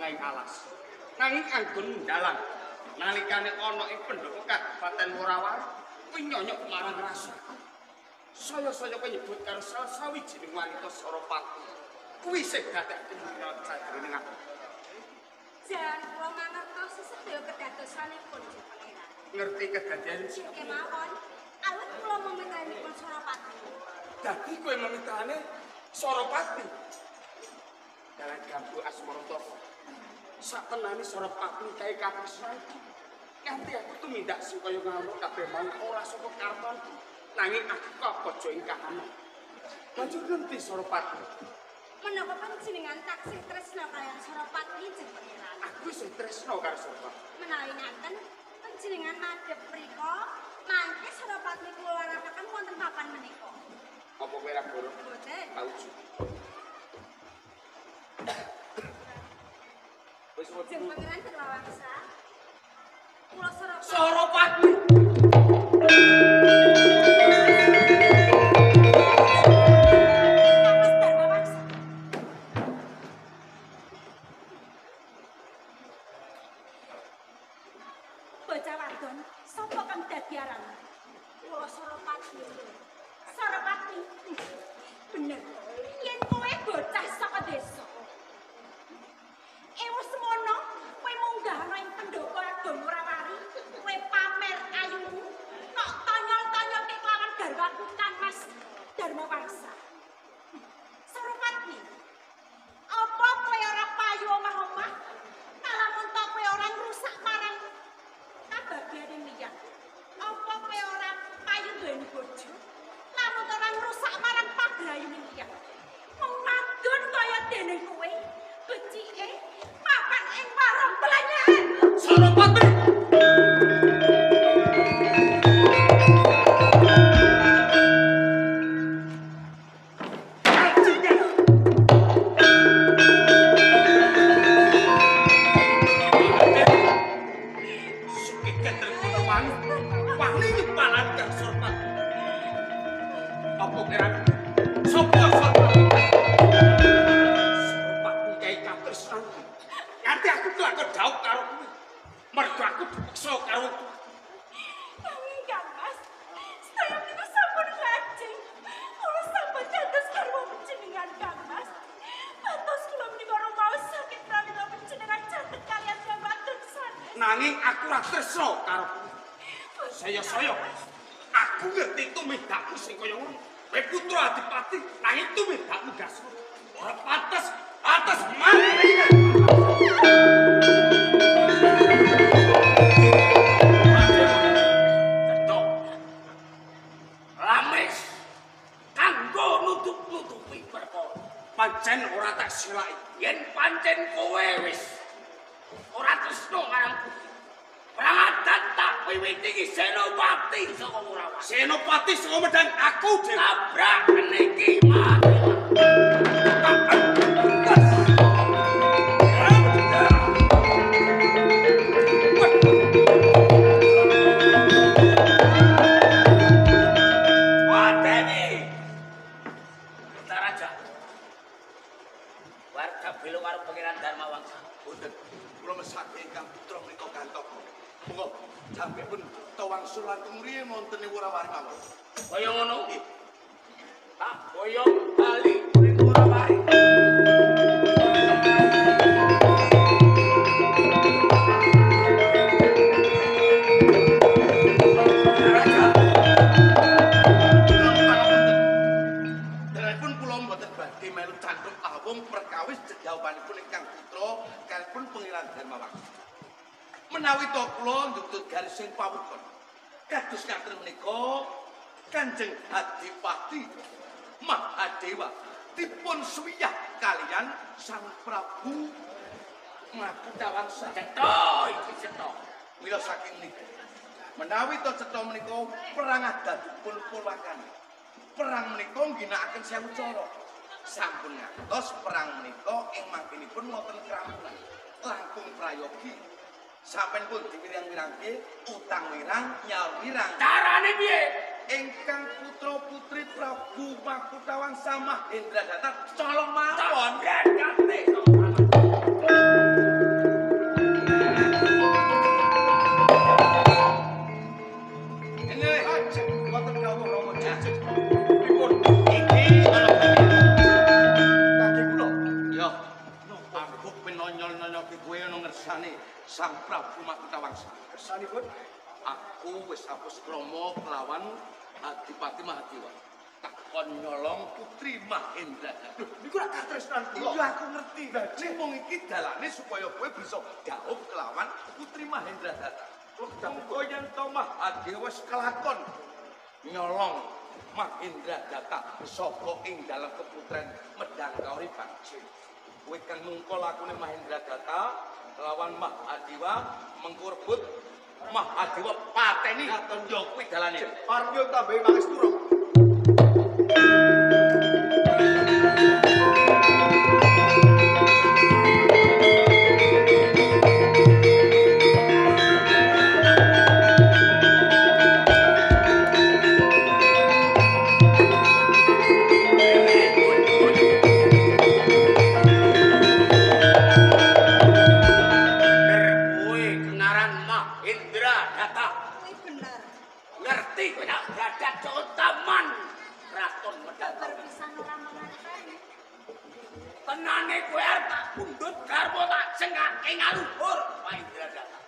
ing alas. Nanging anggon ndalang nalikane ana ing pendhapa Kabupaten Worawari kuwi nyonyok marang rasa. Saya penyebut karo salah sawijining wanita Sarapati. Kuwi sing dadekake mirat sajroning aku. Jan kula mangertosi sedaya kedadosanipun Pangeran. Ngerti kedadian sing kemawon awit kula memitanipun Sarapati. Dadi kowe memitane Sarapati. Dalan gambu Asmarata. Satenane Sarapati kae katresnan. Nganti aku tumindak sing kaya ngono kabeh mau ora saka karepanku. Nanging aku kapojo ing kahanan. Banjur ngerti Sarapati. Menapa panjenengan taksih tresna kaliyan Sarapati jeng Pangeran? Aku sing tresna karo Sarapati. Menawi ngaten panjenengan madhep mriko mangke Sarapati kula larakaken wonten papan menika. Apa kowe ora goro? Boten. Tauju. Wis Jeng Pangeran Darmawangsa. Kula Sarapati. Sarapati. Bocah wadon, sapa kang dadi aran? Kula Sarapati. Sarapati. Bener. Yen kowe bocah saka desa. Wis semono, kowe munggah ana ing pendhapa Ageng Worawari, kowe pamer ayumu, kok tanyol-tanyol kelawan garwaku Kang Mas Darmawangsa. Sarapati. Apa kowe ora payu omah-omah? Kalamun to kowe ora ngrusak marang kabagyane liyan. Apa kowe ora payu duweni bojo? Lamun ora ngrusak marang pagrayune liyan. Wong wadon kaya dene kowe, becike papan ing warung belanjaan. Sarapati. Nanging aku ora tresna karo saya aku ngerti tumindakmu sing kaya ngono. Kowe putra Adipati nanging tumindakmu gasmu. Ora pantes mati. Lames kanggo nutup-nutupi perkara. Pancen ora tak silaki. Yen pancen kowe wis ora tresna marangku. Perang adat tak wiwiti iki Senopati saka Worawari. Senopati saka Medan aku dhewe. Tabrak niki mati. Warga belo karo Pangeran Darmawangsa. Boten, kula mesake ingkang putra menika gantok. Monggo, sampun tawangsul lan tumriye wonten ing Worawari mawon. Kaya ngono? Tak boyong bali ning Worawari. Dalipun kula mboten badhe melu candhuk awung perkawis jedhawanipun ingkang putra kalipun Pangeran Darmawangsa. Menawi to kula ndutut garising pawukon kados ngaten menika Kanjeng Adipati Mahadewa dipun suwiyah kalian Sang Prabu Mahkutawangsa. Cetha iki cetha. Mila saking niki menawi to cetha menika perang adat dipun purwakani. Perang menika ngginakaken sewu cara. Sampun ngantos perang menika ing mangkinipun wonten krampulan langkung prayogi. Sampeyan pun diwirang-wirangke utang wirang nyaur wirang. Carane piye? Ingkang putra putri Prabu Mahkutawangsa Mahendra Datar colong mawon. Gandate. Sang Prabu Makutawangsa. Kersanipun Aku wis hapus krama kelawan Adipati Mahadewa. Takon nyolong Putri Mahendra. lho niku rak katresnan kula. Iya aku ngerti. Ning mung iki dalane supaya kowe bisa gauh kelawan Putri Mahendra Data. Monggo yen to Mahadewa wis kelakon nyolong Mahendra Data saka ing dalam keputren Medang Kauripan. Kowe kang mungkol lakune Mahendra Data lawan Mahadewa mengkurbut Mahadewa pateni katon yo kuwi dalane. Aryo tambahi Mangestura. Tenane kowe arep tak bundut garwa tak cengake ngaluhur Mahendra Data.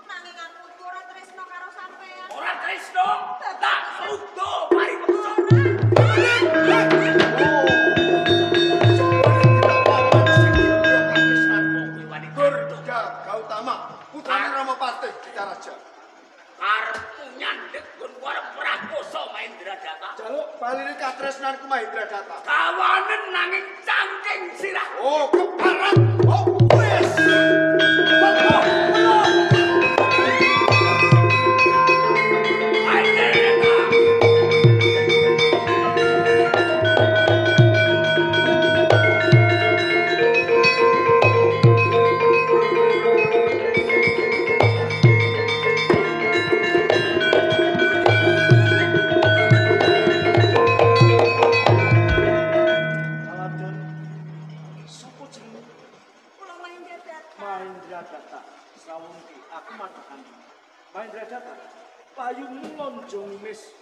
Nanging aku iku ora tresno karo sampean. Ora tresno, tak rudo mari peksa. Durga Gautama, putrane Rama Patih Dicaraja. Karepku nyandhek nggon arep prakoso Mahendra Data. Jaluk baline katresnanku Mahendra Data. Kawanen nanging cangking sirah. Oh, keparat. Oh, wis. Mahendra Data, payungmu lonjong mis,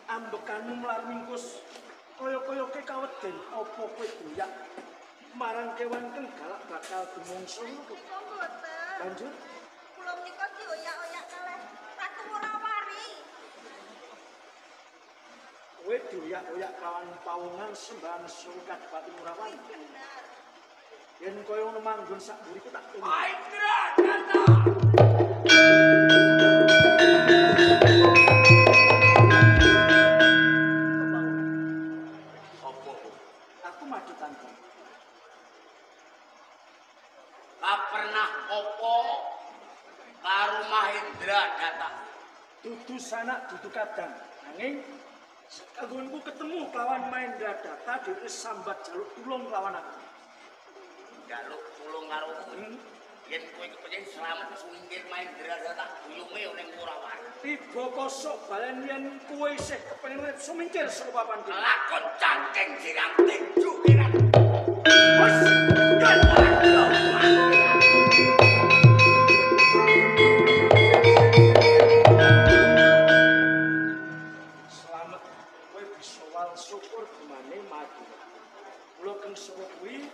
ambekanmu melar mingkus, kaya-kaya kaweden apa kowe doyak marang kewan kang galak bakal dumungso ngono. Mboten. Lanjut. Kula menika dioyak-oyak kalih Ratu Murawari. Kowe doyak-oyak kawan pawungan sembahan Surat Adipati Murawari. Bener. Yen kaya ngono manggon sak buriku tak tunggu. Mahendra Data. Aku maju tanpa. Pernah opo karo Mahendra Data. Dudu sanak dudu kadang. Nanging kanggonku ketemu kelawan Mahendra Data dhewe sambat jaluk tulung kelawan aku. Jaluk tulung karo kowe. Yen kowe kepengin slamet singkir Mahendra Data guyunge ning Murawari. Tiba kosok balen yen kowe isih kepengin urip sumingkir saka papan iki. Lakon cangking sirang tinju kiran. Wes, Slamet kowe bisa wal syukur gimane mati. Kula keng sewu kuwi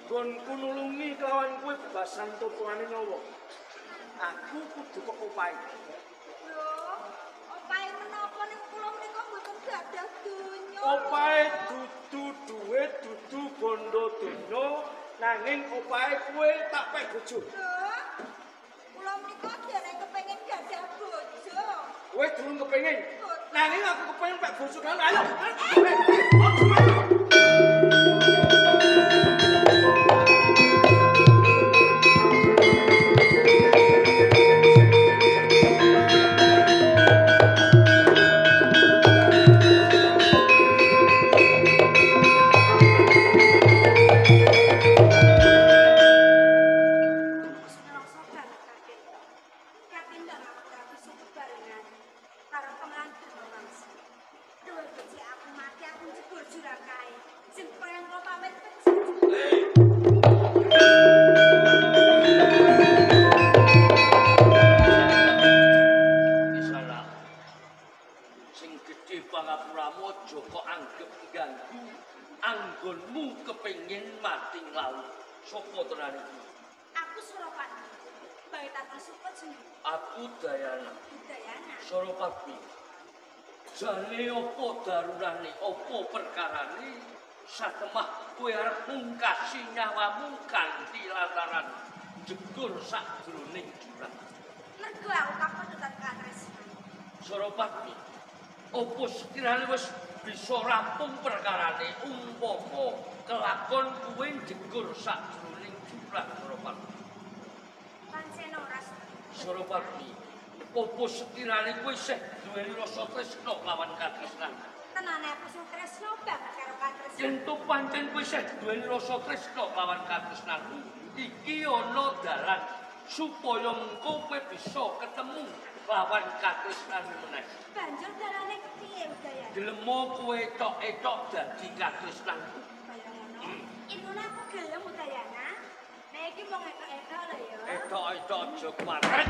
nggonku nulungi kelawan kowe bebasan tuturane nyawa. Aku kudu kok opahe. Lho, opahe menapa ning kula menika mboten gadah donya. Opahe dudu duit, dudu bondo donya, nanging opahe kowe tak pek bojo. Lho, kula menika dereng kepengin gadah bojo. Kowe durung kepengin. Nanging aku kepengin pek bojo kan. Ayo. Para pengantin Mangsa. Duwe beci aku mati aku jebur jurakai. aku Suropati. Baik tak suka jeneng. Aku Dayana. Dayana. Suropati. Jane opo darurane, opo perkarane satemah kowe arep mungkasi nyawamu kanthi lantaran jegur sakjroning jurang. Mergo aku kapendutan katresnan. Suropati. Opo sekirane wis bisa rampung perkarane umpama kelakon kowe jegur sakjroning jurang Suropati. Pancen ora. Suropati. Opo sekirane kowe isih duweni rasa tresna lawan katresnan. Tenane aku sing tresno banget karo katresnan. Yen to pancen kowe isih duweni rasa tresna lawan katresnan, iki ana dalan supaya engko kowe bisa ketemu lawan katresnan meneh. Banjur dalane kepiye Udaya? Gelemo kowe etok-etok dadi katresnan. Kaya ngono. Inune aku gelem Udayana. Nek iki mung etok-etok lho ya. Etok-etok aja kuwaret.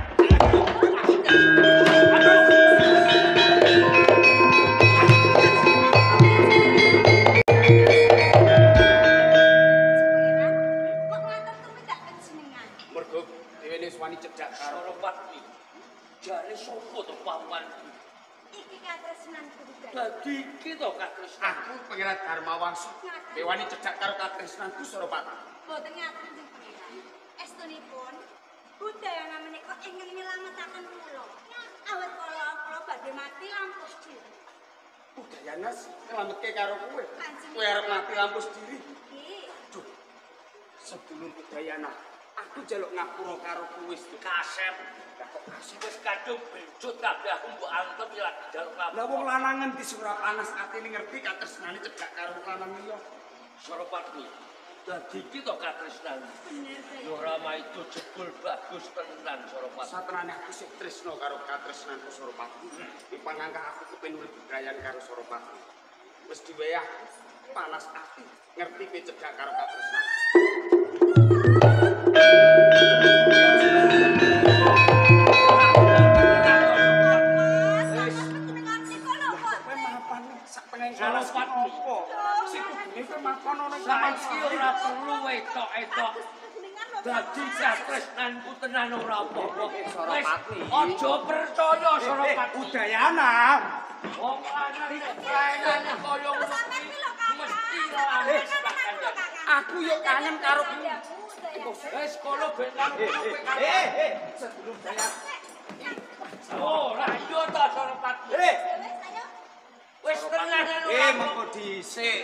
Cedhak karo Suropati. Jare sapa to pamanku? Iki katresnanku Udaya. Dadi iki to katresnan. aku Pangeran Darmawangsa. Dewani cedhak karo katresnanku Suropati. Boten ngaten sing pangeran. Estunipun Udayana menika ingkang nyelametaken kula. Awit kula badhe mati lampus diri. Udayana nglametke karo kowe. Kanjeng. Kowe arep mati lampus diri. Nggih. Duh. Sedulur Udayana, aku jaluk ngapura karo kowe Kasep. Lah kok kasep wis kadung benjut kabeh aku mbok antem ya lagi jaluk Lah lapor. wong lanangan di Surapanas atine ngerti katresnane cedhak karo lanang liya. Suropati. Dadi iki to katresnan. Bener Daya. Ya Rama itu jebul bagus tenan Suropati. Satenane aku sik tresna karo katresnanku Suropati. Dipangangka aku kepen urip bebrayan karo Suropati. Wis diweyah panas ati ngerti kowe cedhak karo katresnan. Suropati. Sing kudune kowe mapan ana Saiki ora perlu etok-etok. Dadi katresnanku tenan ora apa-apa. Suropati. Aja percaya Suropati. Udayana. Wong lanang lainane kaya ngono mesti laris bakal. Aku yo kangen karo Wis kono ben karo kowe kan. sedulur saya. Oh, ra yo ta Suropati. Wis tenan ora. Mengko dhisik.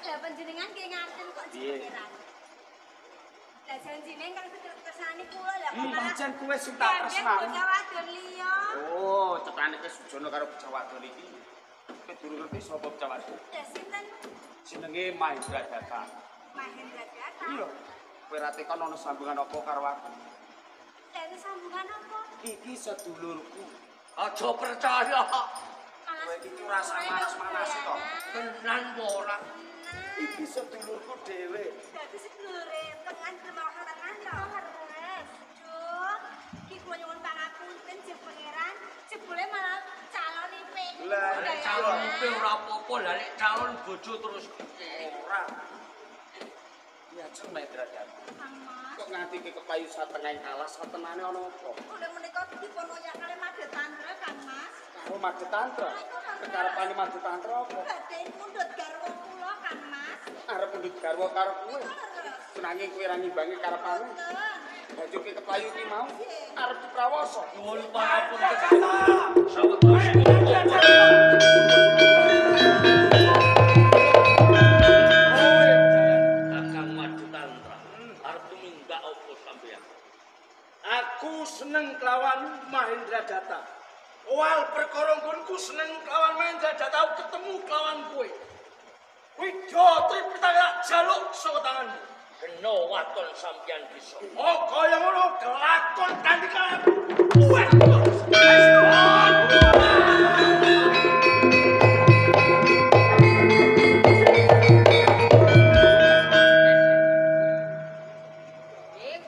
Lah panjenengan ki ngaten kok jenengan. Lah janjine kan kersane kula lah kok malah. Pancen kowe sing tak tresnani. Bocah wadon liya. Oh, cetane kowe sujono karo bocah wadon iki. Kowe durung ngerti sapa bocah wadon. Lah sinten? Jenenge Mahendra Data. Mahendra Data. Iya. Kowe ra tekon ana sambungan apa karo aku? Lah ini sambungan apa? Iki sedulurku. Aja percaya. Kowe iki rasa manas-manas to. Tenan ora. Iki sedulurku dhewe. Dadi sedulure tengan termawar tengan to. Leres. Duh, iki kula nyuwun pangapunten jeng pangeran, jebule malah calon ipe. Lah, Calon ipe ora apa-apa, lah nek calon bojo terus piye? Ora. Ya jeng Mahendra Data. Mas. Kok nganti ke kepayu satengah kalah satenane ana apa? Udah menika dipun oyak kali Made Tantra kan, Mas. Karo Made Tantra. Kekarepane Made Tantra apa? Badhe mundhut garwa kula kan, Mas. Arep mundhut garwa karo kowe. Leres. Senange kowe ra ngimbangi karepane. Boten. Baju ke kepayu ki mau arep diprawoso. Nuwun pangapunten. Sawetara. Kakang Madu Tantra. Arep tumindak apa sampeyan? Aku seneng kelawan Mahendra Data. Wal perkara nggonku seneng kelawan Mahendra Data ketemu kelawan kowe. Widya Tripitaka jaluk saka tanganmu. Kena waton sampeyan bisa. Oh, kaya ngono kelakon kanthi kalep. Kuwat.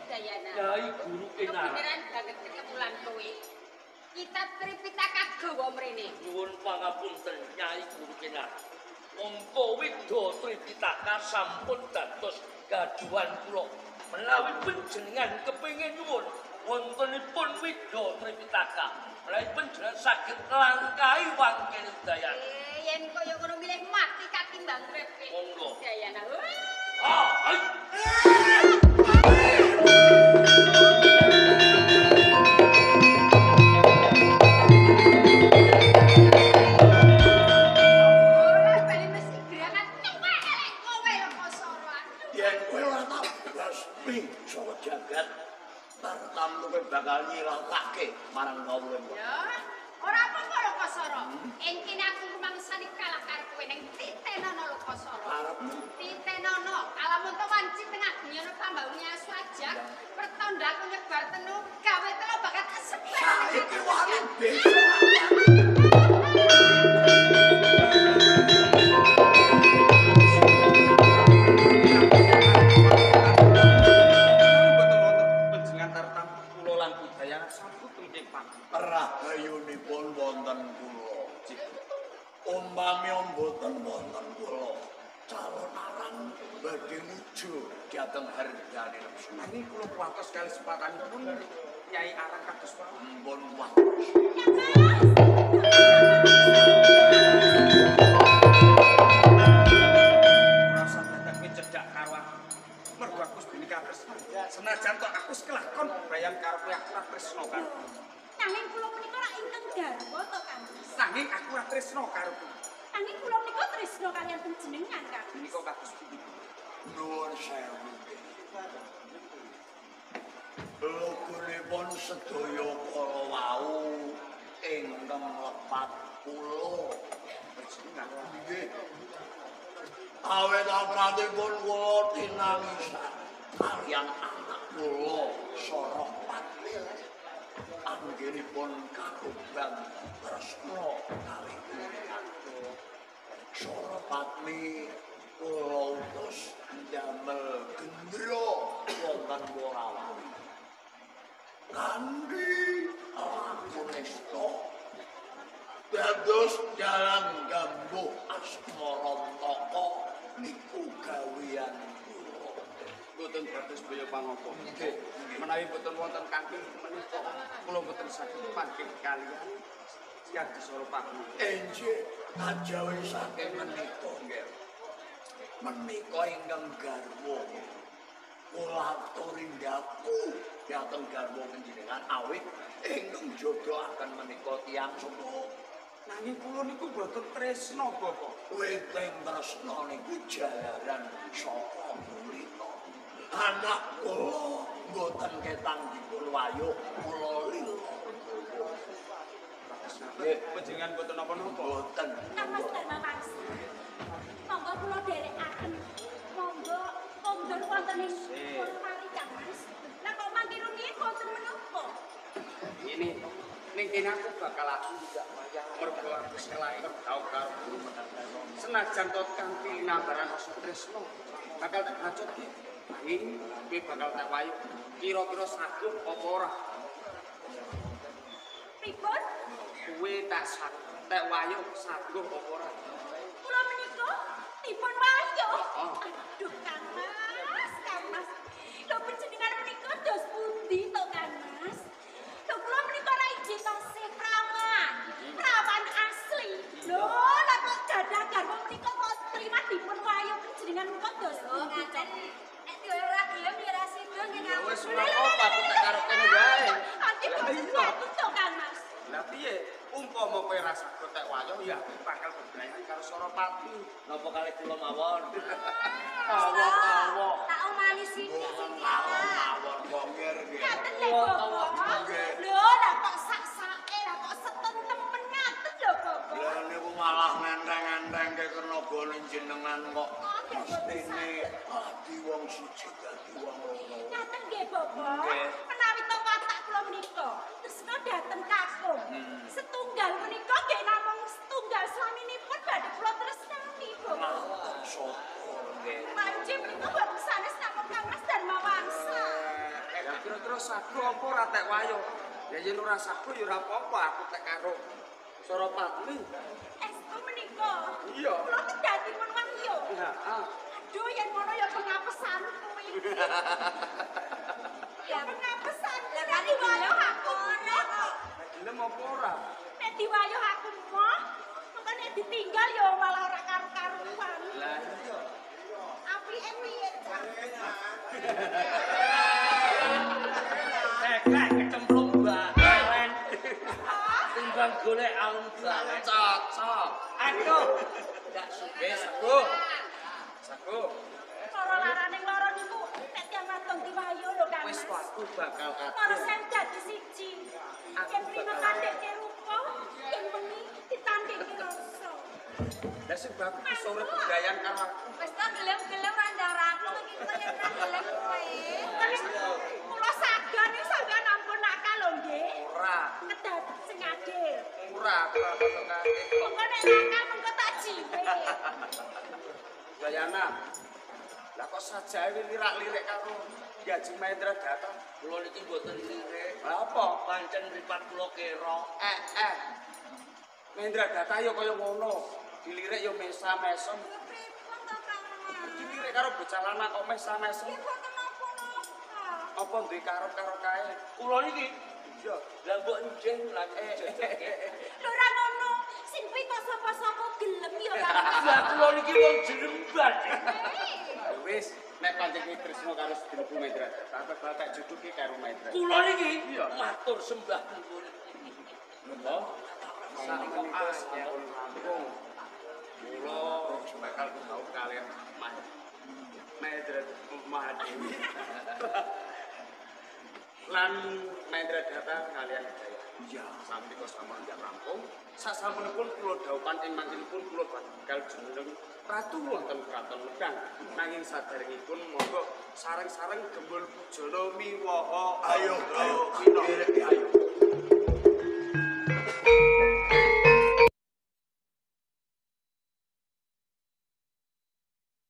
Dayana. Yai Guru Kinara. Kebenaran banget ketemulan kowe. Kitab Tripitaka gawa mrene. Nuwun pangapunten Nyai Guru Kinara. Mongko Widya Tripitaka sampun dados gaduhan kula menawi panjenengan kepengin nyuwun wontenipun Wida Tripitaka, menawi panjenengan saged nglangkahi wangkene Udayana. Yen kaya ngono milih mati katimbang grepe. Monggo. Udayana. Ai. Bakal nyilakake marang kawula. Ya, ora apa-apa Lokasara. Ing kene aku rumangsani kalah karo kowe ning Titenono Lokasara. Arepmu Titenono, kalamun to wanci tengah dunyo pambangunnya swajak, pertanda aku nyebar tenu gawe telo bakat sebar. saiki wani besok. Rahayunipun wonten kula. Umpami mboten wonten kula, calon aran badhe nuju dhateng Hardane Lesmana. Nanging kula kuwatos kali sepakanipun Nyai Arang kados Mpun kuwatos. rasa dadak cedhak karo aku. Mergo aku binika tresna. Senajan tok aku kelakon bebrayan karo kowe aku ora tresna karo. Nanging kula menika rak ingkang garwa to, Kang. Nanging aku ora tresna karo kowe. Nanging kula menika tresna kaliyan panjenengan, Kang. Menika kados pundi? Nuwun sewu. Lugunipun sedaya kala wau ingkang lepat kula. Nggih. Awet apratipun kula tinangisan kaliyan anak kula Sorapati. Anggenipun kakumbang tresna kalih kula. Sorapati kula utus ndamel gendera wonten Worawawi. Kanthi lakunesta dados dalang gambuh asmara taka niku gawean kula. Boten dados baya pangapa. Nggih, menawi boten wonten kanthi menika kula boten saged panggih kalian Siagi Sorapati. Enjih kajawi saking menika nggih. Menika ingkang garwa kula turindaku dhateng garwa panjenengan awit ingkang jodohaken menika tiyang sepuh. Nanging kula niku boten tresna, Bapak. Weteng tresna niku jalaran saka mulita. Anak kula mboten ketang dipun wayuh kula lila. Nggih, panjenengan boten napa-napa. Mboten. Kang Mas Dharma Wangsa. Monggo kula dherekaken. Monggo kondur wonten ing Worawawi, Kang Mas. Lah kok mangke rumiyin wonten menapa? Ini ning kene aku bakal aku tidak wayah mergo aku selain tau karo guru menandang. Senajan to kanthi nambaran rasa tresna bakal tak racun iki. Nanging kowe bakal tak wayuh kira-kira saguh apa ora. Pripun? Kowe tak wayuh saguh apa ora. Kula menika dipun wayuh. Oh. Aduh, Kang Mas, Kang Mas. Lho panjenengan menika dos pundi to, Kang Mas? Lho kula menika ora ijin tasih prawan asli. Lho, lah kok gadah garwa menika kok terima dipun wayuh panjenengan menika dos pundi to? Nek ora gelem ya ra sida nggih Ya Kang. wis ora apa aku tak karo kene wae. Ati boten bagus to, Kang Mas. Lah piye? Umpama kowe ra saged tak wayuh ya aku bakal bebrayan karo Sorapati. Napa kalih kula mawon? Tawa-tawa. Tak omani sithik-sithik. Mawon kok nggih. Ngaten lho, Bapak. Lho, lah kok sak-sake, lah kok setentemen ngaten lho, Bapak. Lah niku malah ngenteng-enteng ke kena gone jenengan kok. Mestine ati wong siji dadi wong loro. Ngaten nggih, Bapak. Nggih. Menawi to watak kula menika, tresna dhateng kakung. Setunggal menika nggih namung setunggal swaminipun badhe kula tresnani, Bapak. Ngaten sapa nggih. Panjenengan menika boten sanes namung Kang Mas Dharma Wangsa. Ya kira-kira sagu apa ora tek wayuh? Ya yen ora sagu ya ora apa-apa aku tek karo Sorapati. Estu menika. Iya. Kula kedhatipun wahyu. Heeh. Aduh, yang ngono ya pengapesan kuwi. Ya pengapesan. Nek diwayuh aku ora kok. Gelem apa ora? Nek diwayuh aku moh, mengko nek ditinggal ya malah ora karu-karuan. Lah iya. Apike piye, Cak? Tekek kecemplung balen. Timbang golek alun balen. Cocok. Aduh. Ndak sugih sago. Sago. Loro larane loro niku nek tiyang wadon diwayuh lho, Kang. Wis aku bakal Loro atur. sen dadi siji. Yen prima kandheke rupa, yen wengi ditandheke rasa. Lah sing bagus sore begayan karo aku. Wis ta gelem-gelem ra ndaraku iki kok yen ra gelem kowe. Kula sadar nek sampeyan ampun nakal lho nggih. Ora, Kedat sing adil. ora foto kate. Mengko nek nakal mengko tak jiwe. Gayana. Lah kok sajae lirak-lirik karo Gaji Mahendra datang. Kula niki mboten lirik. Apa? Pancen mripat kula kira. Mahendra Data yo kaya ngono. Dilirik yo mesa-mesem. Pripun to Kang? Dilirik karo bocah lanang kok mesa-mesem. Mboten napa-napa. Apa duwe karep-karep kae? Kula niki Iya. lah mbok njen lagi jajake. Lho ora ngono, sing kuwi kok sapa-sapa gelem ya Kang. Lah kula niki wong jerembat. Wis, nek pancen iki tresno karo sedulurku Mahendra Data, tak juduki karo Mahendra. Kula niki Iya. matur sembah nuwun. Lho, sakmenika nyuwun rampung. Kula bakal ketau kalian Mahendra Mahadewi. Lan Mahendra Data kalian Jaya. Iya, sampai kok sama ndak rampung. Sasampunipun kula dhawuhan ing mangkinipun kula bakal jeneng Ratu wonten Kraton Medang. Nanging saderengipun monggo sareng-sareng gembul pujana miwaha. Ayo, ayo.